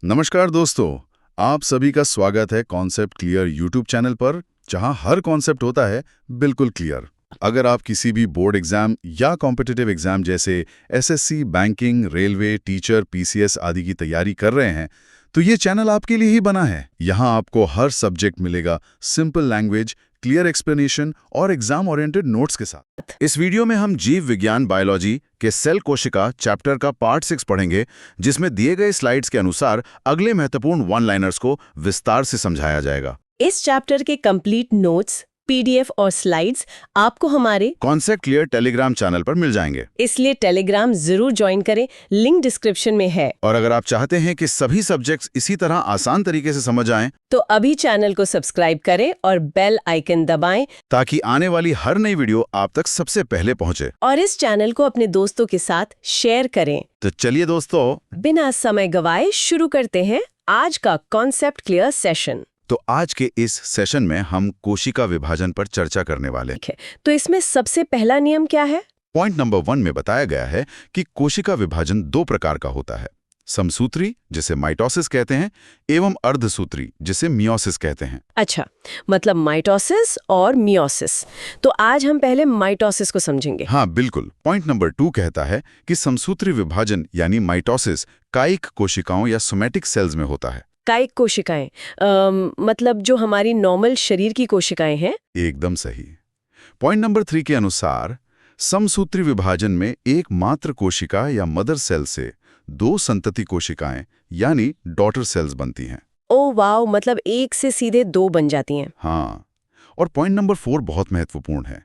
नमस्कार दोस्तों, आप सभी का स्वागत है कॉन्सेप्ट क्लियर यूट्यूब चैनल पर, जहां हर कॉन्सेप्ट होता है बिल्कुल क्लियर। अगर आप किसी भी बोर्ड एग्जाम या कॉम्पिटिटिव एग्जाम जैसे SSC, banking, railway, teacher, PCS आदि की तैयारी कर रहे हैं, तो ये चैनल आपके लिए ही बना है। यहाँ आपको हर सब्जेक्ट मिलेगा सिंपल लैंग्वेज, क्लियर एक्सप्लेनेशन और एग्जाम ओरिएंटेड नोट्स के साथ। इस वीडियो में हम जीव विज्ञान बायोलॉजी के सेल कोशिका चैप्टर का पार्ट 6 पढ़ेंगे, जिसमें दिए गए स्लाइड्स के अनुसार अगले महत्वपूर्ण वन लाइनर्स को विस्तार से समझाया जाएगा। इस चैप्टर के कंप्लीट नोट्स, पीडीएफ और स्लाइड्स आपको हमारे कॉन्सेप्ट क्लियर टेलीग्राम चैनल पर मिल जाएंगे, इसलिए टेलीग्राम जरूर ज्वाइन करें, लिंक डिस्क्रिप्शन में है। और अगर आप चाहते हैं कि सभी सब्जेक्ट्स इसी तरह आसान तरीके से समझ आएं, तो अभी चैनल को सब्सक्राइब करें और बेल आइकन दबाएं, ताकि आने वाली हर नई वीडियो आप तक सबसे पहले पहुंचे। और इस चैनल को अपने दोस्तों के साथ शेयर करें। तो चलिए दोस्तों, बिना समय गवाए शुरू करते हैं आज का कॉन्सेप्ट क्लियर सेशन। तो आज के इस सेशन में हम कोशिका विभाजन पर चर्चा करने वाले हैं। ठीक है, तो इसमें सबसे पहला नियम क्या है? पॉइंट नंबर 1 में बताया गया है कि कोशिका विभाजन 2 प्रकार का होता है, समसूत्री जिसे माइटोसिस कहते हैं, एवं अर्धसूत्री जिसे मियोसिस कहते हैं। अच्छा, मतलब माइटोसिस और मियोसिस। तो आज हम पहले माइटोसिस को समझेंगे। हाँ बिल्कुल। पॉइंट नंबर 2 कहता है कि समसूत्री विभाजन यानी माइटोसिस कायिक कोशिकाओं या सोमैटिक सेल्स में होता है। कायिक कोशिकाएं मतलब जो हमारी नॉर्मल शरीर की कोशिकाएं हैं। एकदम सही। पॉइंट नंबर 3 के अनुसार समसूत्री विभाजन में एकमात्र कोशिका या मदर सेल से 2 संतति कोशिकाएं यानी डॉटर सेल्स बनती हैं। ओ वाओ, मतलब एक से सीधे 2 बन जाती हैं। हाँ, और पॉइंट नंबर 4 बहुत महत्वपूर्ण है।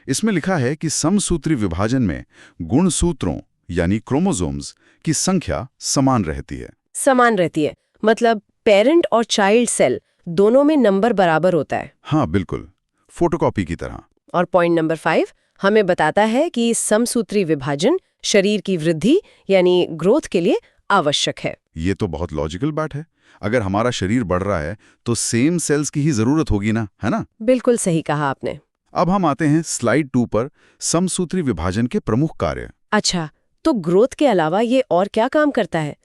इसमें लिखा है कि समसूत्री विभाजन में गुणसूत्रों यानी क्रोमोसोम्स की संख्या समान रहती है। समान रहती है, मतलब पेरेंट और चाइल्ड सेल दोनों में नंबर बराबर होता है। हाँ बिल्कुल, फोटोकॉपी की तरह। और पॉइंट नंबर 5 हमें बताता है कि समसूत्री विभाजन शरीर की वृद्धि यानी ग्रोथ के लिए आवश्यक है। ये तो बहुत लॉजिकल बात है। अगर हमारा शरीर बढ़ रहा है तो सेम सेल्स की ही जरूरत होगी ना, है ना? बिल्कुल सही कहा आपने। अब हम आते हैं स्लाइड 2 पर, समसूत्री विभाजन के प्रमुख कार्य। अच्छा, तो ग्रोथ के अलावा ये और क्या काम करता है?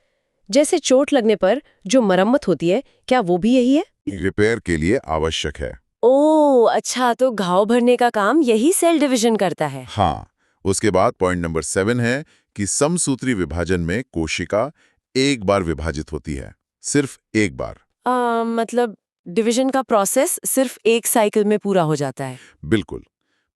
जैसे चोट लगने पर जो मरम्मत होती है, क्या वो भी यही है? रिपेयर के लिए आवश्यक है। ओह अच्छा, तो घाव भरने का काम यही सेल डिवीजन करता है। हाँ, उसके बाद पॉइंट नंबर 7 है कि समसूत्री विभाजन में कोशिका एक बार विभाजित होती है, सिर्फ एक बार। मतलब डिवीजन का प्रोसेस सिर्फ एक साइकिल में पूरा हो जाता है। बिल्कुल।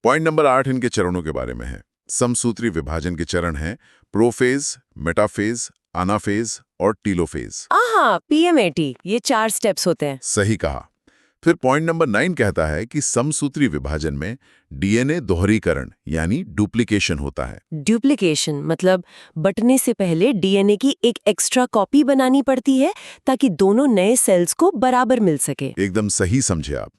पॉइंट नंबर 8 इनके चरणों के बारे में है। समसूत्री विभाजन के चरण हैं प्रोफेज, मेटाफेज, अनाफेज और टीलोफेज। PMAT, ये 4 स्टेप्स होते हैं। सही कहा। फिर पॉइंट नंबर 9 कहता है कि समसूत्री विभाजन में डीएनए दोहरीकरण यानी डुप्लीकेशन होता है। डुप्लीकेशन मतलब बंटने से पहले डीएनए की एक एक्स्ट्रा कॉपी बनानी पड़ती है ताकि दोनों नए सेल्स को बराबर मिल सके। एकदम सही समझे आप।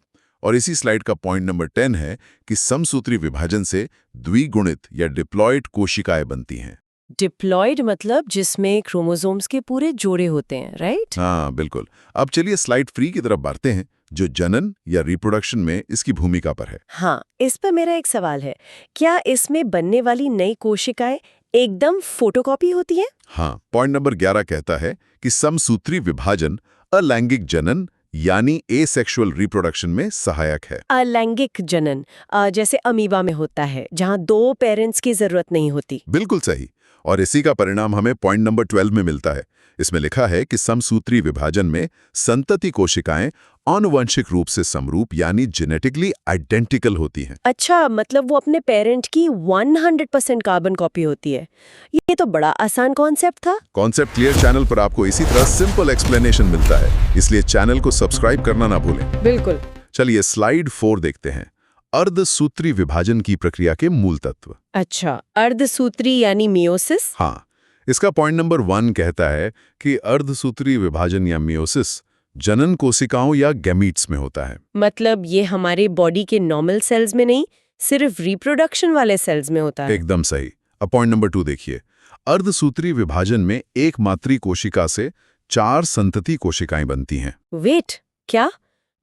और इसी स्लाइड का पॉइंट नंबर 10 है कि समसूत्री विभाजन से द्विगुणित या डिप्लॉयड कोशिकाएं बनती हैं। डिप्लॉयड मतलब जिसमें क्रोमोसोम्स के पूरे जोड़े होते हैं, राइट? हाँ बिल्कुल। अब चलिए स्लाइड 3 की तरफ बढ़ते हैं, जो जनन या रिप्रोडक्शन में इसकी भूमिका पर है। हाँ, इस पर मेरा एक सवाल है, क्या इसमें बनने वाली नई कोशिकाएं एकदम फोटोकॉपी होती हैं? हाँ, पॉइंट नंबर 11 कहता है कि समसूत्री विभाजन अलैंगिक जनन यानी एसेक्सुअल रिप्रोडक्शन में सहायक है। अलैंगिक जनन जैसे अमीबा में होता है, जहाँ 2 पेरेंट्स की जरूरत नहीं होती। बिल्कुल सही। और इसी का परिणाम हमें पॉइंट नंबर 12 में मिलता है। इसमें लिखा है कि समसूत्री विभाजन में संतति कोशिकाएं आनुवंशिक रूप से समरूप यानी जेनेटिकली आइडेंटिकल होती हैं। अच्छा, मतलब वो अपने पेरेंट की 100% कार्बन कॉपी होती है। ये तो बड़ा आसान कॉन्सेप्ट था। कॉन्सेप्ट क्लियर चैनल पर आपको इसी तरह सिंपल एक्सप्लेनेशन मिलता है, इसलिए चैनल को सब्सक्राइब करना ना भूलें। बिल्कुल। चलिए स्लाइड 4 देखते हैं, अर्धसूत्री विभाजन की प्रक्रिया के मूल तत्व। अच्छा, अर्धसूत्री यानी मियोसिस। हाँ, इसका पॉइंट नंबर 1 कहता है कि अर्धसूत्री विभाजन या मियोसिस जनन कोशिकाओं या गैमीट्स में होता है। मतलब ये हमारे बॉडी के नॉर्मल सेल्स में नहीं, सिर्फ रिप्रोडक्शन वाले सेल्स में होता है। एकदम सही। अब पॉइंट नंबर 2 देखिए, अर्धसूत्री विभाजन में एक मातृ कोशिका से 4 संतति कोशिकाएं बनती हैं। वेट, क्या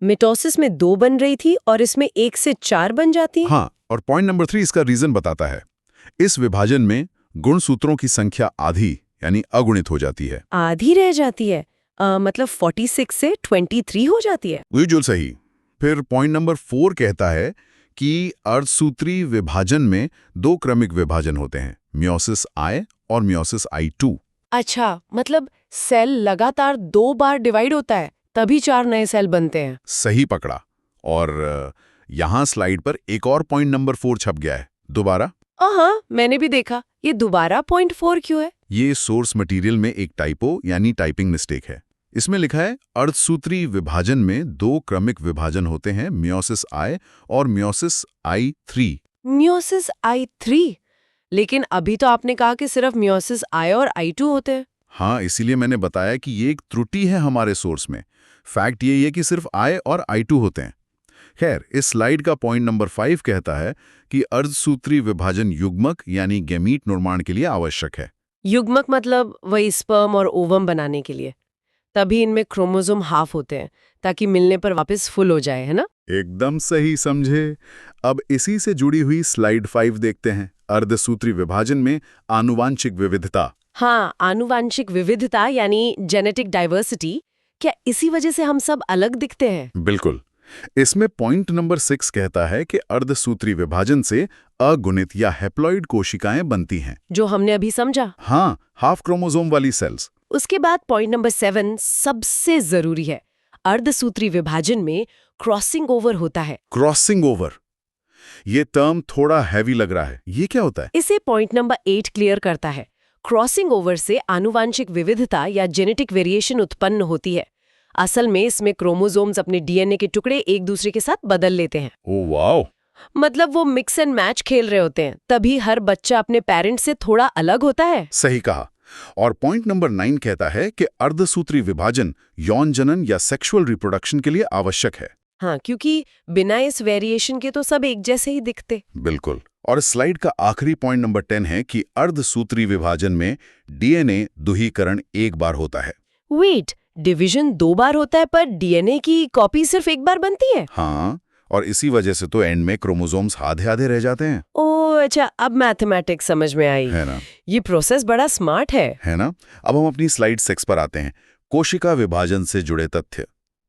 मिटोसिस में 2 बन रही थी और इसमें 1 से 4 बन जाती है? हाँ, और पॉइंट नंबर 3 इसका रीजन बताता है। इस विभाजन में गुणसूत्रों की संख्या आधी यानी अगुणित हो जाती है। आधी रह जाती है? मतलब 46 से 23 हो जाती है। बिल्कुल सही। फिर पॉइंट नंबर 4 कहता है कि अर्धसूत्री विभाजन में 2 क्रमिक विभाजन होते हैं, मियोसिस I और मियोसिस I2। अच्छा, मतलब सेल लगातार 2 बार डिवाइड होता है, तभी 4 नए सेल बनते हैं। सही पकड़ा। और यहाँ स्लाइड पर एक और पॉइंट नंबर 4 छप गया है। दोबारा हाँ, मैंने भी देखा। ये दोबारा पॉइंट 4 क्यों है? ये सोर्स मटेरियल में एक टाइपो यानी टाइपिंग मिस्टेक है। इसमें लिखा है अर्धसूत्री विभाजन में 2 क्रमिक विभाजन होते हैं, मियोसिस I और मियोसिस I3। Meiosis I3? लेकिन अभी तो आपने कहा कि सिर्फ मियोसिस I और I2 होते हैं। हाँ, इसीलिए मैंने बताया कि ये एक त्रुटि है हमारे सोर्स में। फैक्ट ये है कि सिर्फ I और I2 होते हैं। खैर, इस स्लाइड का पॉइंट नंबर 5 कहता है कि अर्धसूत्री विभाजन युग्मक यानी गैमीट निर्माण के लिए आवश्यक है। युग्मक मतलब वही स्पर्म और ओवम बनाने के लिए। तभी इनमें क्रोमोसोम हाफ होते हैं, ताकि मिलने पर वापस फुल हो जाए, है ना? एकदम सही समझे। अब इसी से जुड़ी हुई स्लाइड 5 देखते हैं। अर्धसूत्री विभाजन में आनुवांशिक विविधता। हाँ, आनुवांशिक विविधता यानी जेनेटिक डाइवर्सिटी। क्या इसी वजह से हम सब अलग दिखते हैं? बिल्कुल। इसमें पॉइंट नंबर 6 कहता है कि अर्धसूत्री विभाजन से अगुणित या हैप्लॉइड कोशिकाएं बनती हैं। जो हमने अभी समझा। हाँ, हाफ क्रोमोसोम वाली सेल्स। उसके बाद पॉइंट नंबर 7 सबसे जरूरी है। अर्धसूत्री विभाजन में क्रॉसिंग ओवर होता है। क्रॉसिंग ओवर, ये टर्म थोड़ा हैवी लग रहा है। ये क्या होता है? इसे पॉइंट नंबर 8 क्लियर करता है। क्रॉसिंग ओवर से आनुवांशिक विविधता या जेनेटिक वेरिएशन उत्पन्न होती है। असल में इसमें क्रोमोसोम्स अपने डीएनए के टुकड़े एक दूसरे के साथ बदल लेते हैं। Oh wow! मतलब वो मिक्स एंड मैच खेल रहे होते हैं, तभी हर बच्चा अपने पेरेंट्स से थोड़ा अलग होता है। सही कहा। और पॉइंट नंबर 9 कहता है कि अर्धसूत्री विभाजन यौन जनन या सेक्सुअल रिप्रोडक्शन के लिए आवश्यक है। हाँ, क्योंकि बिना इस वेरिएशन के तो सब एक जैसे ही दिखते। बिल्कुल। और स्लाइड का आखिरी पॉइंट नंबर 10 है कि अर्धसूत्री विभाजन में डीएनए दुहीकरण एक बार होता है। वेट, डिवीजन 2 बार होता है पर डीएनए की कॉपी सिर्फ एक बार बनती है? हाँ, और इसी वजह से तो एंड में क्रोमोसोम्स आधे-आधे रह जाते हैं। ओह अच्छा, अब मैथमेटिक्स समझ में आई। है ना? ये प्रोसेस बड़ा स्मार्ट है ना? अब हम अपनी स्लाइड 6 पर आते हैं। कोशिका विभाजन से जुड़े तथ्य।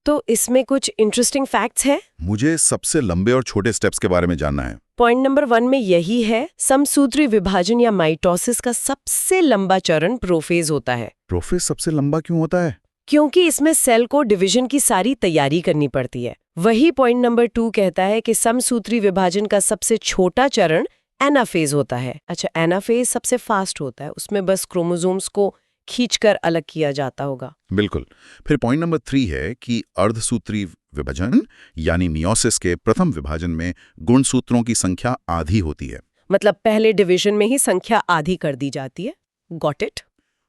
तो इसमें कुछ इंटरेस्टिंग फैक्ट्स हैं। मुझे सबसे लंबे और छोटे स्टेप्स के बारे में जानना है। पॉइंट नंबर 1 में यही है, समसूत्री विभाजन या माइटोसिस का सबसे लंबा चरण प्रोफेज होता है। प्रोफेज सबसे लंबा क्यों होता है? क्योंकि इसमें सेल को डिवीजन की सारी तैयारी करनी पड़ती है। वही पॉइंट नंबर 2 कहता है कि समसूत्री विभाजन का सबसे छोटा चरण एनाफेज होता है। अच्छा, एनाफेज सबसे फास्ट होता है, उसमें बस क्रोमोसोम्स को खींचकर अलग किया जाता होगा। बिल्कुल। फिर पॉइंट नंबर 3 है कि अर्धसूत्री विभाजन यानी मियोसिस के प्रथम विभाजन में गुणसूत्रों की संख्या आधी होती है। मतलब पहले डिवीजन में ही संख्या आधी कर दी जाती है। Got it?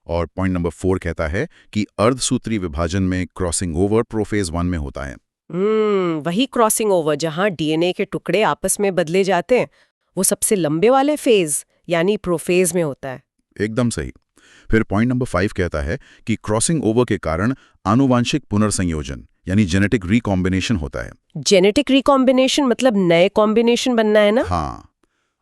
और पॉइंट नंबर 4 कहता है कि अर्धसूत्री विभाजन में क्रॉसिंग ओवर प्रोफेज 1 में होता है। वही क्रॉसिंग ओवर जहां डीएनए के टुकड़े आपस में बदले जाते हैं, वो सबसे लंबे वाले फेज यानी प्रोफेज में होता है। एकदम सही। फिर पॉइंट नंबर 5 कहता है कि क्रॉसिंग ओवर के कारण आनुवांशिक पुनर्संयोजन यानी जेनेटिक रिकॉम्बिनेशन होता है। जेनेटिक रिकॉम्बिनेशन मतलब नए कॉम्बिनेशन बनना है ना? हाँ।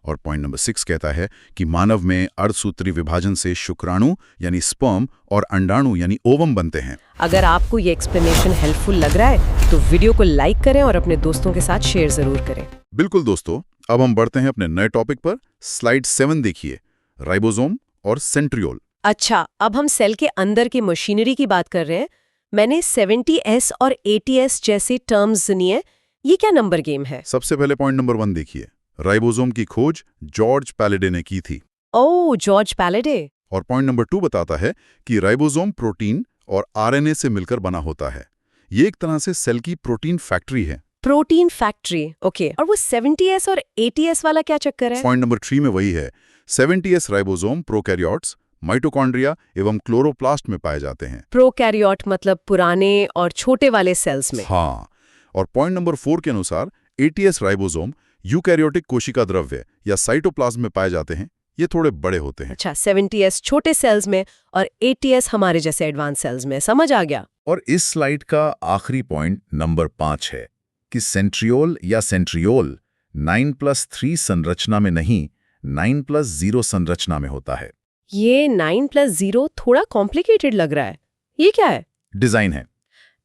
और पॉइंट नंबर 6 कहता है कि मानव में अर्धसूत्री विभाजन से शुक्राणु यानी स्पर्म और अंडाणु यानी ओवम बनते हैं। अगर आपको ये एक्सप्लेनेशन हेल्पफुल लग रहा है तो वीडियो को लाइक करें और अपने दोस्तों के साथ शेयर जरूर करें। बिल्कुल दोस्तों, अब हम बढ़ते हैं अपने नए टॉपिक पर। स्लाइड 7 देखिए, राइबोसोम और सेंट्रियोल। अच्छा, अब हम सेल के अंदर की मशीनरी की बात कर रहे हैं। मैंने 70S और 80S जैसे टर्म्स सुनी है। ये क्या नंबर गेम है? सबसे पहले पॉइंट नंबर 1 देखिए। राइबोसोम की खोज जॉर्ज पैलेडे ने की थी। ओह, जॉर्ज पैलेडे। और पॉइंट नंबर 2 बताता है कि राइबोसोम प्रोटीन और आरएनए से मिलकर बना होता है। ये एक तरह से सेल की प्रोटीन फैक्ट्री है। Protein factory, okay. और वो 70S और 80S वाला क्या चक्कर है? पॉइंट नंबर 3 में वही है। 70S राइबोसोम प्रोकैरियोट्स, माइटोकॉन्ड्रिया एवं क्लोरोप्लास्ट में पाए जाते हैं। प्रोकैरियोट मतलब पुराने और छोटे वाले सेल्स में। हाँ। और पॉइंट नंबर 4 के अनुसार 80S राइबोसोम यूकैरियोटिक कोशिका द्रव्य या साइटोप्लाज्म में पाए जाते हैं। ये थोड़े बड़े होते हैं। अच्छा, 70S छोटे सेल्स में और 80S हमारे जैसे एडवांस सेल्स में। समझ आ गया। और इस स्लाइड का आखिरी पॉइंट नंबर 5 है कि सेंट्रियोल या सेंट्रियोल 9+3 संरचना में नहीं, 9+0 संरचना में होता है। ये 9+0 थोड़ा कॉम्प्लिकेटेड लग रहा है। ये क्या है? डिजाइन है।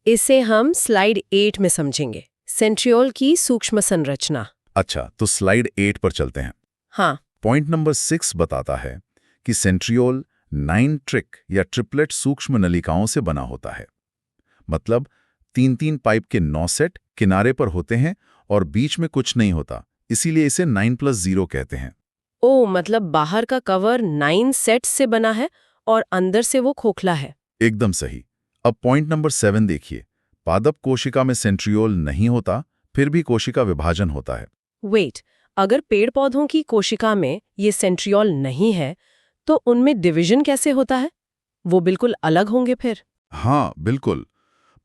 इसे हम स्लाइड 8 में समझेंगे, सेंट्रियोल की सूक्ष्म संरचना। अच्छा, तो स्लाइड 8 पर चलते हैं। हाँ, पॉइंट नंबर 6 बताता है कि सेंट्रियोल 9 ट्रिक या ट्रिपलेट सूक्ष्म नलिकाओं से बना होता है। मतलब 3-3 पाइप के 9 सेट किनारे पर होते हैं और बीच में कुछ नहीं होता, इसीलिए इसे 9+0 कहते हैं। ओ मतलब बाहर का कवर 9 सेट्स से बना है और अंदर से वो खोखला है। एकदम सही। अब पॉइंट नंबर 7 देखिए। पादप कोशिका में सेंट्रियोल नहीं होता, फिर भी कोशिका विभाजन होता है। वेट, अगर पेड़ पौधों की कोशिका में ये सेंट्रियोल नहीं है, तो उनमें डिवीजन कैसे होता है? वो बिल्कुल अलग होंगे फिर। हाँ, बिल्कुल।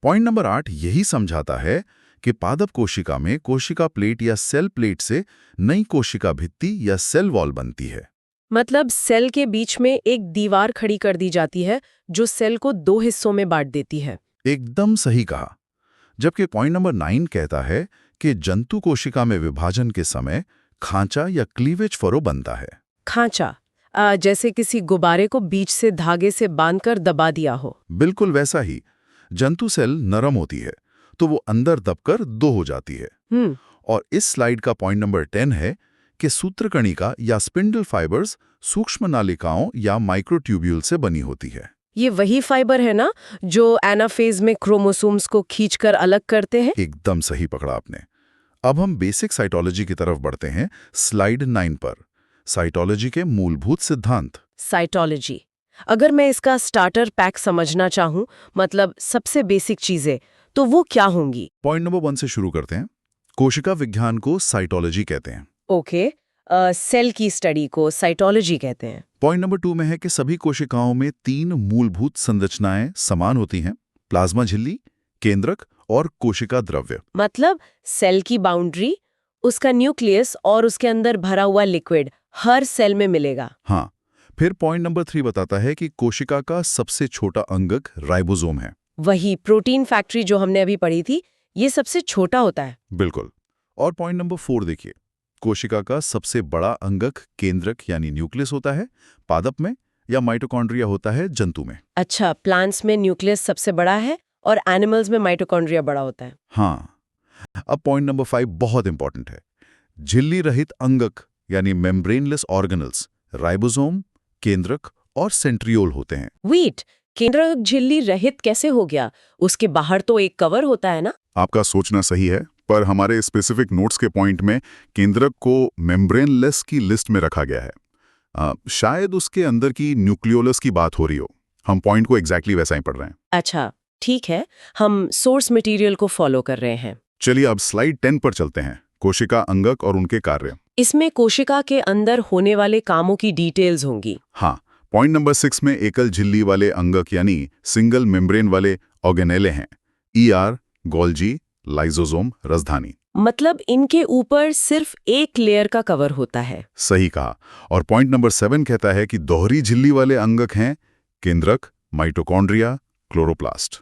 पॉइंट नंबर 8 यही समझाता है कि पादप कोशिका में कोशिका प्लेट या सेल प्लेट से नई कोशिका भित्ति या सेल वॉल बनती है। मतलब सेल के बीच में एक दीवार खड़ी कर दी जाती है जो सेल को 2 हिस्सों में बांट देती है। एकदम सही कहा। जबकि पॉइंट नंबर 9 कहता है कि जंतु कोशिका में विभाजन के समय खांचा या क्लीवेज फरो बनता है। खांचा, जैसे किसी गुब्बारे को बीच से धागे से बांधकर दबा दिया हो। बिल्कुल वैसा ही। जंतु सेल नरम होती है, तो वो अंदर दबकर 2 हो जाती है। और इस स्लाइड का पॉइंट नंबर 10 है कि सूत्रकणिका या स्पिंडल फाइबर्स सूक्ष्म नालिकाओं या माइक्रोट्यूब्यूल से बनी होती है। ये वही फाइबर है ना जो एनाफेज में क्रोमोसोम्स को खींचकर अलग करते हैं? एकदम सही पकड़ा आपने। अब हम बेसिक साइटोलॉजी की तरफ बढ़ते हैं, स्लाइड 9 पर। साइटोलॉजी के मूलभूत सिद्धांत। साइटोलॉजी, अगर मैं इसका स्टार्टर पैक समझना चाहूँ, मतलब सबसे बेसिक चीजें, तो वो क्या होंगी? पॉइंट नंबर 1 से शुरू करते हैं। कोशिका विज्ञान को साइटोलॉजी कहते हैं। ओके, सेल की स्टडी को साइटोलॉजी कहते हैं। पॉइंट नंबर 2 में है कि सभी कोशिकाओं में 3 मूलभूत संरचनाएं समान होती हैं: प्लाज्मा झिल्ली, केंद्रक और कोशिका द्रव्य। मतलब सेल की बाउंड्री, उसका न्यूक्लियस और उसके अंदर भरा हुआ लिक्विड हर सेल में मिलेगा। हाँ, फिर पॉइंट नंबर 3 बताता है कि कोशिका का सबसे छोटा अंगक राइबोसोम है। वही प्रोटीन फैक्ट्री जो हमने अभी पढ़ी थी, ये सबसे छोटा होता है। बिल्कुल। और पॉइंट नंबर 4 देखिए, कोशिका का सबसे बड़ा अंगक केंद्रक यानी न्यूक्लियस होता है पादप में, या माइटोकॉन्ड्रिया होता है जंतु में। अच्छा, प्लांट्स में न्यूक्लियस सबसे बड़ा है और एनिमल्स में माइटोकॉन्ड्रिया बड़ा होता है। हाँ। अब पॉइंट नंबर 5 बहुत इंपॉर्टेंट है। झिल्ली रहित अंगक यानी मेम्ब्रेनलेस ऑर्गेनल्स राइबोसोम, केंद्रक और सेंट्रियोल होते हैं। वीट, केंद्रक झिल्ली रहित कैसे हो गया? उसके बाहर तो एक कवर होता है ना? आपका सोचना सही है, पर हमारे स्पेसिफिक नोट्स के पॉइंट में केंद्रक को मेम्ब्रेनलेस की लिस्ट में रखा गया है। शायद उसके अंदर की न्यूक्लियोलस की बात हो रही हो। हम पॉइंट को एग्जैक्टली वैसा ही पढ़ रहे हैं। अच्छा, ठीक है, हम सोर्स मटेरियल को फॉलो कर रहे हैं। चलिए अब स्लाइड 10 पर चलते हैं, कोशिका अंगक और उनके कार्य। इसमें कोशिका के अंदर होने वाले कामों की डिटेल्स होंगी। हाँ, पॉइंट नंबर 6 में एकल झिल्ली वाले अंगक यानी सिंगल मेम्ब्रेन वाले ऑर्गेनेले हैं: ईआर, गोल्जी, लाइसोसोम, राजधानी। मतलब इनके ऊपर सिर्फ एक लेयर का कवर होता है। सही कहा। और पॉइंट नंबर 7 कहता है कि दोहरी झिल्ली वाले अंगक हैं केंद्रक, माइटोकॉन्ड्रिया, क्लोरोप्लास्ट।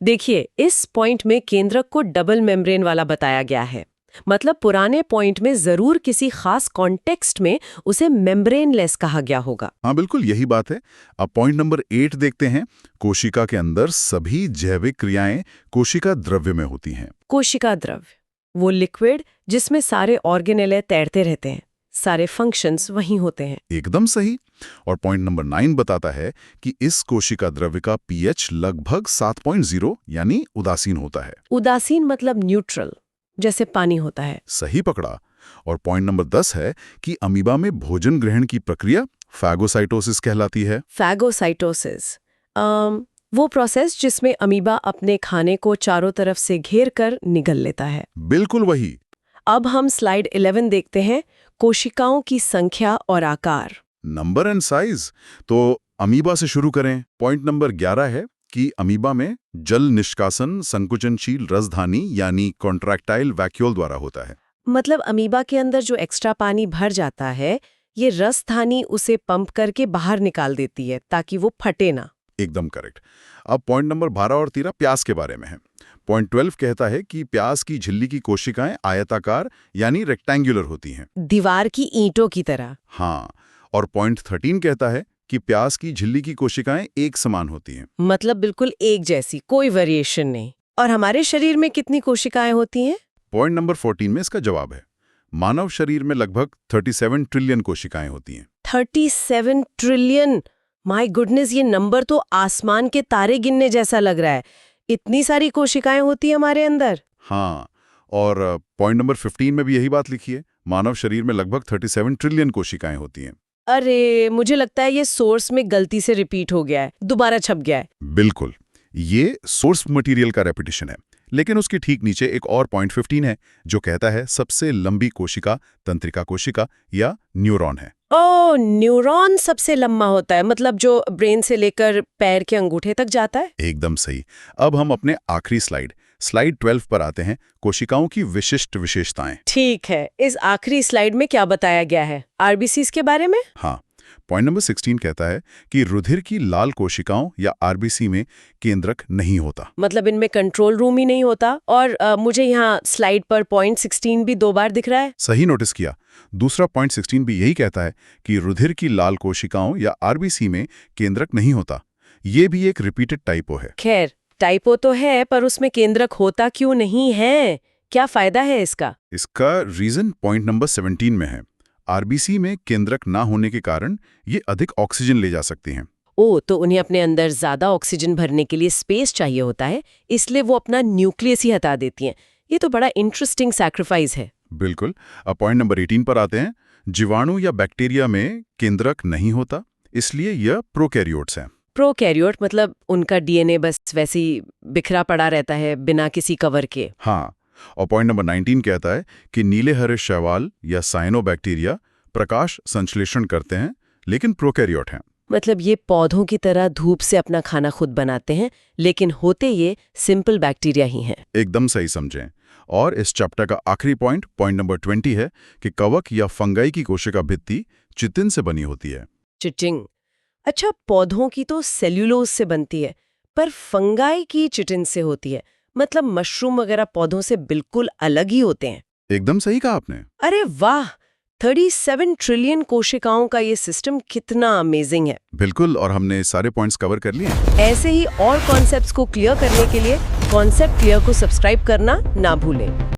देखिए, इस पॉइंट में केंद्रक को डबल मेम्ब्रेन वाला बताया गया है। मतलब पुराने पॉइंट में जरूर किसी खास कॉन्टेक्स्ट में उसे मेम्ब्रेनलेस कहा गया होगा। हाँ, बिल्कुल यही बात है। अब पॉइंट नंबर 8 देखते हैं। कोशिका के अंदर सभी जैविक क्रियाएं कोशिका द्रव्य में होती हैं। कोशिका द्रव्य, वो लिक्विड जिसमें सारे ऑर्गेनेले तैरते रहते हैं, सारे फंक्शंस वहीं होते हैं। एकदम सही। और पॉइंट नंबर 9 बताता है कि इस कोशिका द्रव्य का पीएच लगभग 7.0 यानी उदासीन होता है। उदासीन मतलब न्यूट्रल, जैसे पानी होता है। सही पकड़ा। और पॉइंट नंबर 10 है कि अमीबा में भोजन ग्रहण की प्रक्रिया फैगोसाइटोसिस कहलाती है। फैगोसाइटोसिस, वो प्रोसेस जिसमें अमीबा अपने खाने को चारों तरफ से घेर कर निगल लेता है। बिल्कुल वही। अब हम स्लाइड 11 देखते हैं, कोशिकाओं की संख्या और आकार। Number and size. तो अमीबा से शुरू करें। पॉइंट नंबर 11 है कि अमीबा में जल निष्कासन संकुचनशील रसधानी यानी कॉन्ट्रैक्टाइल वैक्यूल द्वारा होता है। मतलब अमीबा के अंदर जो एक्स्ट्रा पानी भर जाता है, ये रसधानी उसे पंप करके बाहर निकाल देती है ताकि वो फटे ना। एकदम करेक्ट। अब पॉइंट नंबर 12 और 13 प्यास के बारे में है। पॉइंट 12 कहता है कि प्यास की झिल्ली की कोशिकाएं आयताकार यानी रेक्टेंगुलर होती हैं, दीवार की ईंटों की तरह। हाँ। और पॉइंट 13 कहता है कि प्याज की झिल्ली की कोशिकाएं एक समान होती हैं। मतलब बिल्कुल एक जैसी, कोई वेरिएशन नहीं। और हमारे शरीर में कितनी कोशिकाएं होती हैं? पॉइंट नंबर 14 में इसका जवाब है। मानव शरीर में लगभग 37 ट्रिलियन कोशिकाएं होती हैं। 37 ट्रिलियन! माय गुडनेस, ये नंबर तो आसमान के तारे गिनने जैसा लग रहा है। इतनी सारी कोशिकाएं होती हैं हमारे अंदर। हाँ, और पॉइंट नंबर 15 में भी यही बात लिखी है। मानव शरीर में लगभग 37 ट्रिलियन कोशिकाएं होती हैं। अरे, मुझे लगता है ये सोर्स में गलती से रिपीट हो गया है, दोबारा छप गया है। बिल्कुल, ये सोर्स मटेरियल का रेपिटेशन है। लेकिन उसके ठीक नीचे एक और पॉइंट 15 है जो कहता है सबसे लंबी कोशिका तंत्रिका कोशिका या न्यूरॉन है। ओह, न्यूरॉन सबसे लंबा होता है, मतलब जो ब्रेन से लेकर पैर के अंगूठे तक जाता है। एकदम सही। अब हम अपने आखिरी स्लाइड 12 पर आते हैं, कोशिकाओं की विशिष्ट विशेषताएं। ठीक है, इस आखिरी स्लाइड में क्या बताया गया है? आरबीसीज के बारे में? हाँ, पॉइंट नंबर 16 कहता है कि रुधिर की लाल कोशिकाओं या आरबीसी में केंद्रक नहीं होता। मतलब इनमें कंट्रोल रूम ही नहीं होता। और मुझे यहाँ स्लाइड पर पॉइंट 16 भी 2 बार दिख रहा है। सही नोटिस किया। दूसरा पॉइंट 16 भी यही कहता है कि रुधिर की लाल कोशिकाओं या आरबीसी में केंद्रक नहीं होता। ये भी एक रिपीटेड टाइपो है। खैर, टाइपो तो है, पर उसमें केंद्रक होता क्यों नहीं है? क्या फायदा है इसका? इसका रीजन पॉइंट नंबर 17 में है। आरबीसी में केंद्रक ना होने के कारण ये अधिक ऑक्सीजन ले जा सकती हैं। ओ, तो उन्हें अपने अंदर ज्यादा ऑक्सीजन भरने के लिए स्पेस चाहिए होता है, इसलिए वो अपना न्यूक्लियस ही हटा देती हैं। ये तो बड़ा इंटरेस्टिंग सैक्रिफाइस है। बिल्कुल। अब पॉइंट नंबर 18 पर आते हैं। जीवाणु या बैक्टीरिया में केंद्रक नहीं होता, इसलिए यह प्रोकैरियोट्स हैं। प्रोकैरियोट मतलब उनका डीएनए बस वैसे ही बिखरा पड़ा रहता है बिना किसी कवर के। हाँ, और पॉइंट नंबर 19 कहता है कि नीले हरे शैवाल या साइनोबैक्टीरिया प्रकाश संश्लेषण करते हैं, लेकिन प्रोकैरियोट हैं। मतलब ये पौधों की तरह धूप से अपना खाना खुद बनाते हैं, लेकिन होते ये सिंपल बैक्टीरिया ही हैं। एकदम सही समझें। और इस चैप्टर का आखिरी पॉइंट नंबर 20 है कि कवक या फंगाई की कोशिका भित्ति चिटिन से बनी होती है। चिटिन? अच्छा, पौधों की तो सेल्यूलोज से बनती है, पर फंगाई की चिटिन से होती है। मतलब मशरूम वगैरह पौधों से बिल्कुल अलग ही होते हैं। एकदम सही कहा आपने। अरे वाह, 37 ट्रिलियन कोशिकाओं का ये सिस्टम कितना अमेजिंग है। बिल्कुल, और हमने सारे पॉइंट्स कवर कर लिए। ऐसे ही और कॉन्सेप्ट्स को क्लियर करने के लिए कॉन्सेप्ट क्लियर को सब्सक्राइब करना ना भूलें।